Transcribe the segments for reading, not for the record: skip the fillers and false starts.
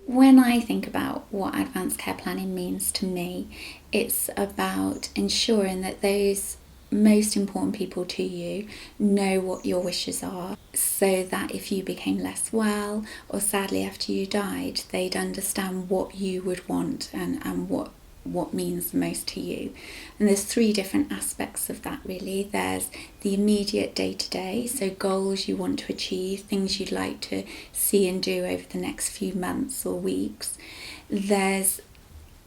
When I think about what advanced care planning means to me, it's about ensuring that those most important people to you know what your wishes are, so that if you became less well or sadly after you died, they'd understand what you would want and what means most to you. And there's three different aspects of that really. There's the immediate day-to-day, so goals you want to achieve, things you'd like to see and do over the next few months or weeks. There's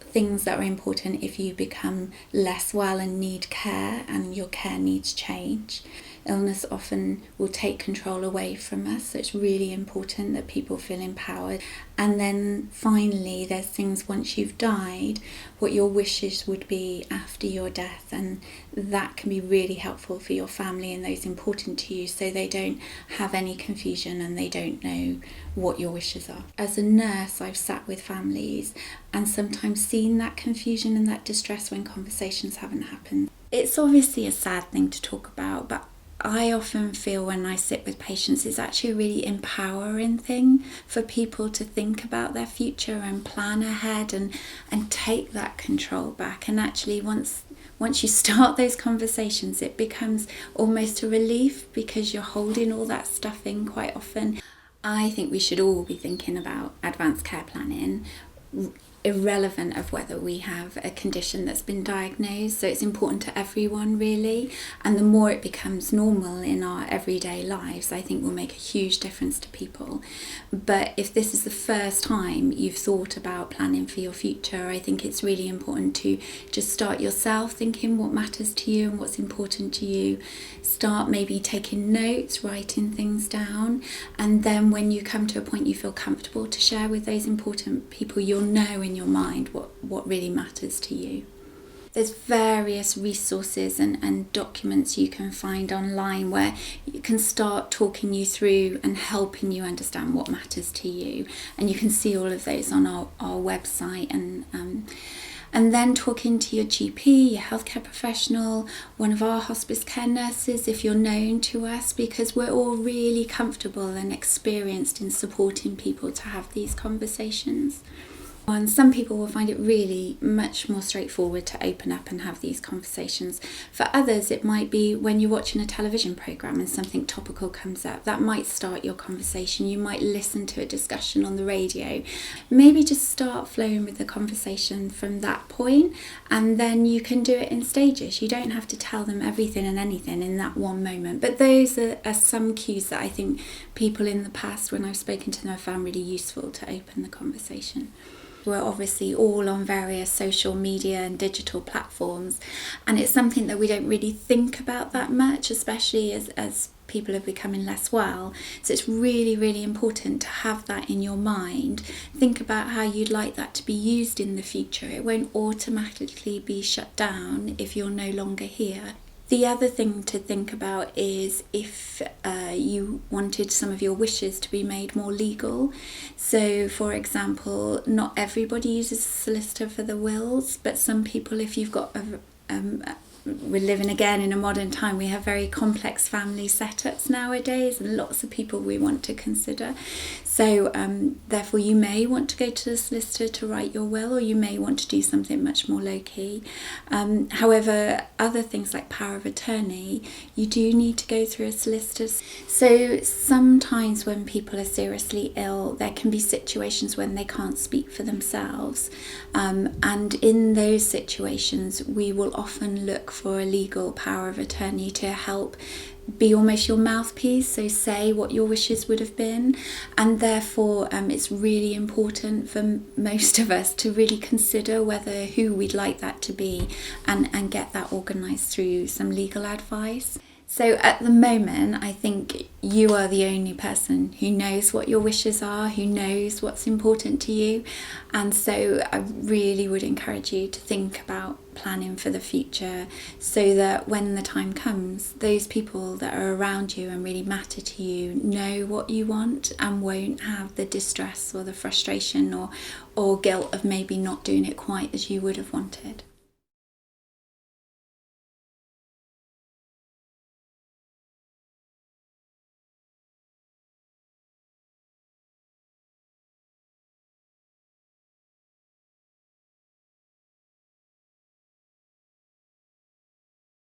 things that are important if you become less well and need care and your care needs change. Illness often will take control away from us, so it's really important that people feel empowered. And then finally, there's things once you've died, what your wishes would be after your death, and that can be really helpful for your family and those important to you, so they don't have any confusion and they don't know what your wishes are. As a nurse, I've sat with families and sometimes seen that confusion and that distress when conversations haven't happened. It's obviously a sad thing to talk about, but I often feel when I sit with patients, it's actually a really empowering thing for people to think about their future and plan ahead and take that control back. And actually once you start those conversations, it becomes almost a relief because you're holding all that stuff in quite often. I think we should all be thinking about advanced care planning, irrelevant of whether we have a condition that's been diagnosed. So it's important to everyone really, and the more it becomes normal in our everyday lives, I think will make a huge difference to people. But if this is the first time you've thought about planning for your future, I think it's really important to just start yourself thinking what matters to you and what's important to you. Start maybe taking notes, writing things down, and then when you come to a point you feel comfortable to share with those important people, you'll know in your mind what really matters to you. There's various resources and documents you can find online where you can start talking you through and helping you understand what matters to you, and you can see all of those on our website. And then talking to your GP, your healthcare professional, one of our hospice care nurses if you're known to us, because we're all really comfortable and experienced in supporting people to have these conversations. And some people will find it really much more straightforward to open up and have these conversations. For others, it might be when you're watching a television programme and something topical comes up. That might start your conversation. You might listen to a discussion on the radio. Maybe just start flowing with the conversation from that point, and then you can do it in stages. You don't have to tell them everything and anything in that one moment. But those are some cues that I think people in the past, when I've spoken to them, have found really useful to open the conversation. We're obviously all on various social media and digital platforms, and it's something that we don't really think about that much, especially as people are becoming less well. So it's really, really important to have that in your mind. Think about how you'd like that to be used in the future. It won't automatically be shut down if you're no longer here. The other thing to think about is if you wanted some of your wishes to be made more legal. So, for example, not everybody uses a solicitor for the wills, but some people, if you've got we're living again in a modern time, we have very complex family setups nowadays and lots of people we want to consider. So therefore you may want to go to the solicitor to write your will, or you may want to do something much more low-key. However, other things like power of attorney, you do need to go through a solicitor. So sometimes when people are seriously ill, there can be situations when they can't speak for themselves. And in those situations, we will often look for a legal power of attorney to help be almost your mouthpiece, so say what your wishes would have been. And therefore it's really important for most of us to really consider who we'd like that to be and get that organised through some legal advice. So at the moment, I think you are the only person who knows what your wishes are, who knows what's important to you. And so I really would encourage you to think about planning for the future, so that when the time comes, those people that are around you and really matter to you know what you want and won't have the distress or the frustration or guilt of maybe not doing it quite as you would have wanted.